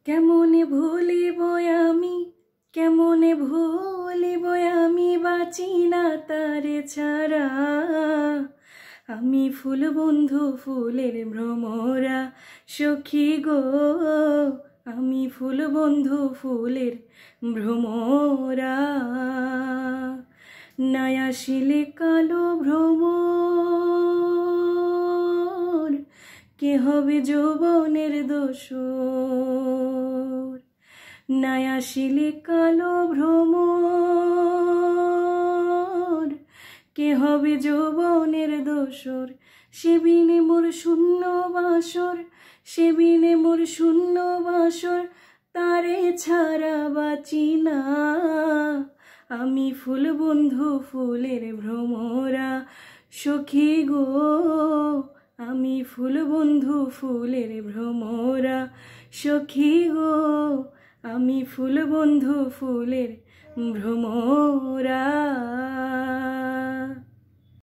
কেমনে ভুলিব আমি, কেমনে ভুলিব আমি, বাঁচি না তারে ছাড়া। আমি ফুল বন্ধু ফুলের ভ্রমরা সখী গো, আমি ফুল বন্ধু ফুলের ভ্রমরা। নাই আসিলে কালো ভ্রমর, কে হবে যৌবনের দোসর। নাই আসিলে কালো ভ্রমর, কে হবে যৌবনের দোসর। সেবিনে মোর শূন্য বাসর, সেবিনে মোর শূন্য বাসর, তারে ছাড়া বাঁচি না। আমি ফুল বন্ধু ফুলের ভ্রমরা সখী গো, আমি ফুল বন্ধু ফুলের ভ্রমরা সখী গো, আমি ফুল বন্ধু ফুলের ভ্রমরা।